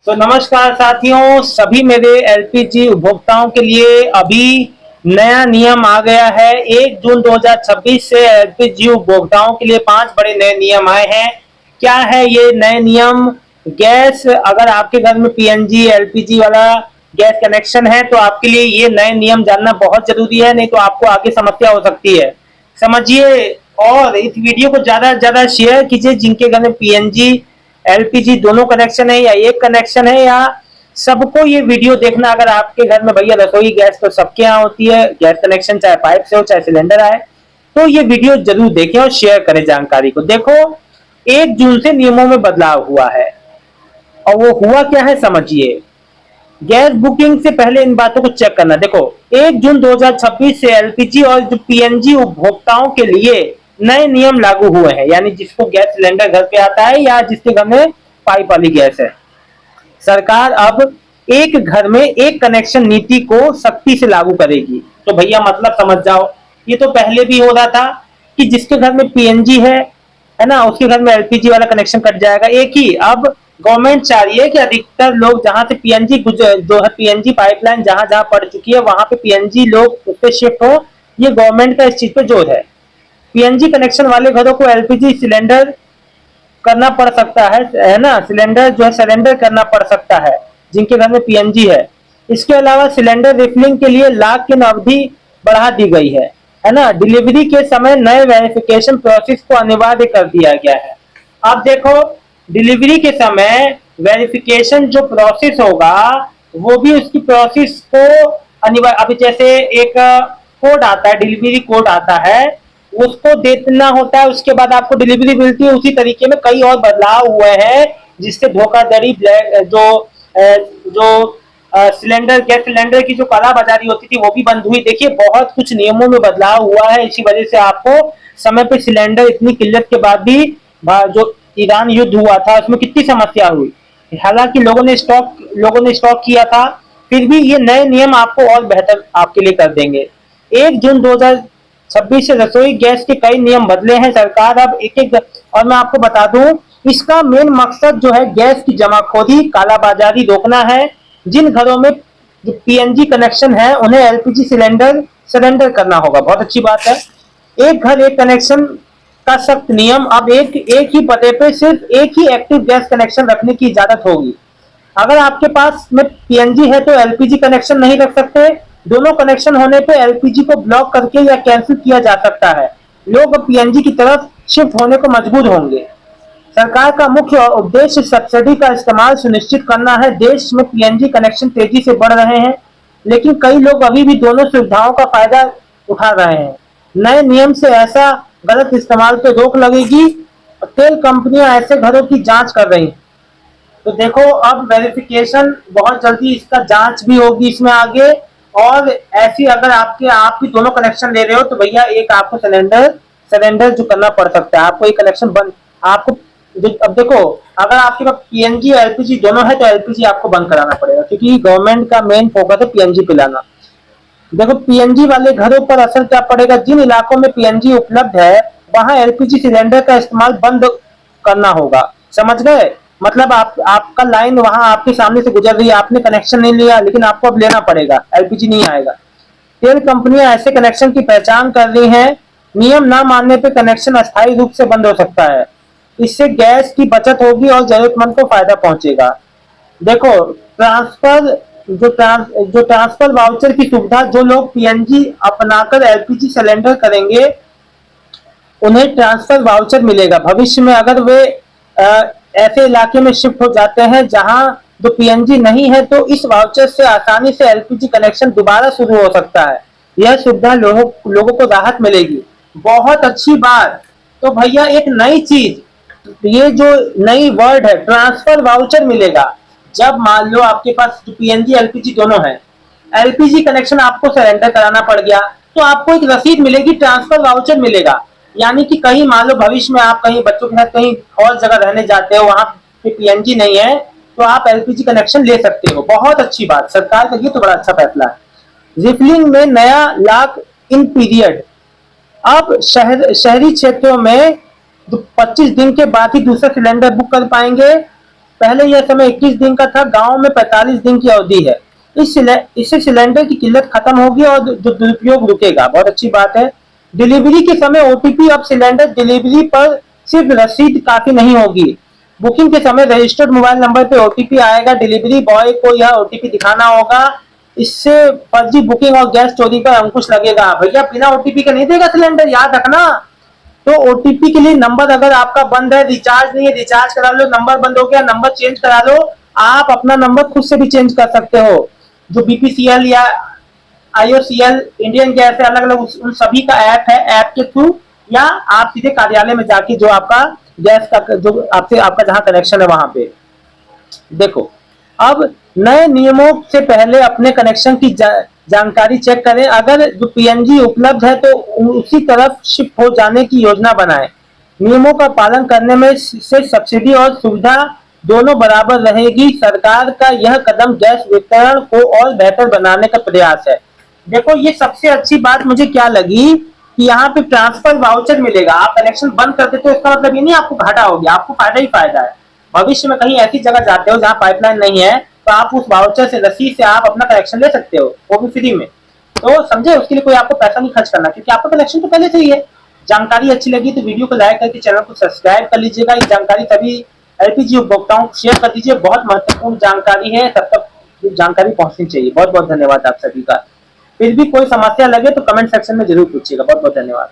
तो नमस्कार साथियों, सभी मेरे एलपीजी उपभोक्ताओं के लिए अभी नया नियम आ गया है। 1 जून 2026 से एलपीजी उपभोक्ताओं के लिए 5 बड़े नए नियम आए हैं। क्या है ये नए नियम? गैस, अगर आपके घर में पीएनजी एलपीजी वाला गैस कनेक्शन है तो आपके लिए ये नए नियम जानना बहुत जरूरी है, नहीं तो आपको आगे समस्या हो सकती है। समझिए और इस वीडियो को ज्यादा से ज्यादा शेयर कीजिए जिनके घर में पीएनजी एलपीजी दोनों कनेक्शन है या एक कनेक्शन है, या सबको ये वीडियो देखना। अगर आपके घर में भैया रसोई गैस तो सबके यहाँ होती है, गैस कनेक्शन चाहे पाइप से हो चाहे सिलेंडर आए, तो ये वीडियो जरूर देखें और शेयर करें जानकारी को। देखो, 1 जून से नियमों में बदलाव हुआ है और वो हुआ क्या है समझिए। गैस बुकिंग से पहले इन बातों को चेक करना। देखो, 1 जून 2026 से एलपीजी और जो पीएनजी उपभोक्ताओं के लिए नए नियम लागू हुए हैं, यानी जिसको गैस सिलेंडर घर पे आता है या जिसके घर में पाइप वाली गैस है। सरकार अब एक घर में एक कनेक्शन नीति को सख्ती से लागू करेगी। तो भैया मतलब समझ जाओ, ये तो पहले भी हो रहा था कि जिसके घर में पीएनजी है ना, उसके घर में एलपीजी वाला कनेक्शन कट जाएगा एक ही। अब गवर्नमेंट चाह रही है कि अधिकतर लोग जहां से पीएनजी पाइपलाइन जहां जहां पड़ चुकी है वहां पे पीएनजी लोग उस पे शिफ्ट हो। ये गवर्नमेंट का इस चीज पे जोर है। पीएनजी कनेक्शन वाले घरों को एलपीजी सिलेंडर करना पड़ सकता है ना, सिलेंडर जो है सरेंडर करना पड़ सकता है जिनके घर में पीएनजी है। इसके अलावा सिलेंडर रिफिलिंग के लिए लाख की अवधि बढ़ा दी गई है ना। डिलीवरी के समय नए वेरिफिकेशन प्रोसेस को अनिवार्य कर दिया गया है। अब देखो, डिलीवरी के समय वेरिफिकेशन जो प्रोसेस होगा वो भी उसकी प्रोसेस को अनिवार्य, अभी जैसे एक कोड आता है, डिलीवरी कोड आता है, उसको देना होता है, उसके बाद आपको डिलीवरी मिलती है। उसी तरीके में कई और बदलाव हुए हैं जिससे धोखाधड़ी, जो सिलेंडर गैस सिलेंडर की जो कालाबाजारी होती थी वो भी बंद हुई। देखिए, बहुत कुछ नियमों में बदलाव हुआ है। इसी वजह से आपको समय पे सिलेंडर, इतनी किल्लत के बाद भी जो ईरान युद्ध हुआ था उसमें कितनी समस्या हुई। हालांकि लोगों ने स्टॉक किया था, फिर भी ये नए नियम आपको और बेहतर आपके लिए कर देंगे। 1 जून 2026 से रसोई गैस के कई नियम बदले हैं। सरकार अब एक एक, और मैं आपको बता दूं, इसका मेन मकसद जो है गैस की जमाखोरी, कालाबाजारी रोकना है। जिन घरों में जो पीएनजी कनेक्शन है उन्हें एलपीजी सिलेंडर सरेंडर करना होगा। बहुत अच्छी बात है। एक घर एक कनेक्शन का सख्त नियम। अब एक ही पते पे सिर्फ एक ही एक्टिव गैस कनेक्शन रखने की इजाजत होगी। अगर आपके पास में पीएनजी है तो एलपीजी कनेक्शन नहीं रख सकते। दोनों कनेक्शन होने पे एलपीजी को ब्लॉक करके या कैंसिल किया जा सकता है। लोग पीएनजी की तरफ शिफ्ट होने को मजबूर होंगे। सरकार का मुख्य उद्देश्य सब्सिडी का इस्तेमाल सुनिश्चित करना है। देश में पीएनजी कनेक्शन तेजी से बढ़ रहे हैं, लेकिन कई लोग अभी भी दोनों सुविधाओं का फायदा उठा रहे हैं। नए नियम से ऐसा गलत इस्तेमाल पर रोक लगेगी। तेल कंपनियां ऐसे घरों की जांच कर रही हैं। तो देखो, अब वेरिफिकेशन बहुत जल्दी इसका जांच भी होगी इसमें आगे। और ऐसी अगर आप भी दोनों कनेक्शन ले रहे हो तो भैया एक आपको सिलेंडर सरेंडर जो करना पड़ सकता है। आपको एक कनेक्शन बंद, आपको अब देखो, अगर आपके पास पीएनजी और एलपीजी दोनों है तो एलपीजी आपको बंद कराना पड़ेगा, क्योंकि गवर्नमेंट का मेन फोकस है पीएनजी पिलाना। देखो, पीएनजी वाले घरों पर असर क्या पड़ेगा। जिन इलाकों में पीएनजी उपलब्ध है वहां एलपीजी सिलेंडर का इस्तेमाल बंद करना होगा। समझ गए? मतलब आपका लाइन वहां आपके सामने से गुजर रही है, आपने कनेक्शन नहीं लिया, लेकिन आपको अब लेना पड़ेगा, एलपीजी नहीं आएगा। तेल कंपनियां ऐसे कनेक्शन की पहचान कर रही हैं। नियम ना मानने पर कनेक्शन अस्थायी रूप से बंद हो सकता है। इससे गैस की बचत होगी और जरूरतमंद को फायदा पहुंचेगा। देखो, जो ट्रांसफर वाउचर की सुविधा, जो लोग पीएनजी अपनाकर एलपीजी सिलेंडर करेंगे उन्हें ट्रांसफर वाउचर मिलेगा। भविष्य में अगर वे ऐसे इलाके में शिफ्ट हो जाते हैं जहां जो पीएनजी नहीं है तो इस वाउचर से आसानी से एलपीजी कनेक्शन दोबारा शुरू हो सकता है। यह सुविधा लोगों को राहत मिलेगी। बहुत अच्छी बात। तो भैया एक नई चीज, ये जो नई वर्ड है ट्रांसफर वाउचर मिलेगा। जब मान लो आपके पास पीएनजी एलपीजी दोनों है, एलपीजी कनेक्शन आपको सरेंडर कराना पड़ गया तो आपको एक रसीद मिलेगी, ट्रांसफर वाउचर मिलेगा। यानी कि कहीं मान लो भविष्य में आप कहीं बच्चों के साथ कहीं और जगह रहने जाते हो, वहां पे पीएनजी नहीं है तो आप एलपीजी कनेक्शन ले सकते हो। बहुत अच्छी बात, सरकार का ये तो बड़ा अच्छा फैसला है। रिफिलिंग में नया लॉक इन पीरियड। अब शहरी क्षेत्रों में 25 दिन के बाद ही दूसरा सिलेंडर बुक कर पाएंगे। पहले यह समय 21 दिन का था, गांव में 45 दिन की अवधि है। इससे सिलेंडर की किल्लत खत्म होगी और जो दुरुपयोग रुकेगा। बहुत अच्छी बात है। डिलीवरी के समय ओटीपी, अब सिलेंडर डिलीवरी पर सिर्फ रसीद काफी नहीं होगी, बुकिंग के समय रजिस्टर्ड मोबाइल नंबर पे ओटीपी आएगा, डिलीवरी बॉय को यह ओटीपी दिखाना होगा। इससे फर्जी बुकिंग और गैस चोरी पर अंकुश लगेगा। भैया बिना ओटीपी का नहीं देगा सिलेंडर, याद रखना। तो ओटीपी के लिए नंबर अगर आपका बंद है, रिचार्ज नहीं है, रिचार्ज करा लो, नंबर बंद हो गया, नंबर चेंज करा लो। आप अपना नंबर खुद से भी चेंज कर सकते हो। जो बीपीसीएल या आईओसीएल, इंडियन गैस है, अलग अलग उन सभी का ऐप है, ऐप के थ्रू या आप सीधे कार्यालय में जाके जो आपका गैस का जो आपसे आपका जहां कनेक्शन है वहां पे देखो। अब नए नियमों से पहले अपने कनेक्शन की जानकारी चेक करें। अगर जो पीएनजी उपलब्ध है तो उसी तरफ शिफ्ट हो जाने की योजना बनाएं। नियमों का पालन करने में से सब्सिडी और सुविधा दोनों बराबर रहेगी। सरकार का यह कदम गैस वितरण को और बेहतर बनाने का प्रयास है। देखो, ये सबसे अच्छी बात मुझे क्या लगी कि यहाँ पे ट्रांसफर वाउचर मिलेगा। आप कनेक्शन बंद कर देते हो, इसका मतलब ये नहीं आपको घाटा हो गया, आपको फायदा ही फायदा है। भविष्य में कहीं ऐसी जगह जाते हो जहाँ पाइपलाइन नहीं है, तो आप उस वाउचर से, रसीद से आप अपना कनेक्शन ले सकते हो, वो भी फ्री में। तो समझे, उसके लिए कोई आपको पैसा नहीं खर्च करना, क्योंकि आपका कनेक्शन तो पहले से ही है। जानकारी अच्छी लगी तो वीडियो को लाइक करके चैनल को सब्सक्राइब कर लीजिएगा। ये जानकारी सभी एलपीजी उपभोक्ताओं को शेयर कर दीजिए, बहुत महत्वपूर्ण जानकारी है, सब तक जानकारी पहुंचनी चाहिए। बहुत बहुत धन्यवाद आप सभी का। फिर भी कोई समस्या लगे तो कमेंट सेक्शन में जरूर पूछिएगा। बहुत बहुत धन्यवाद।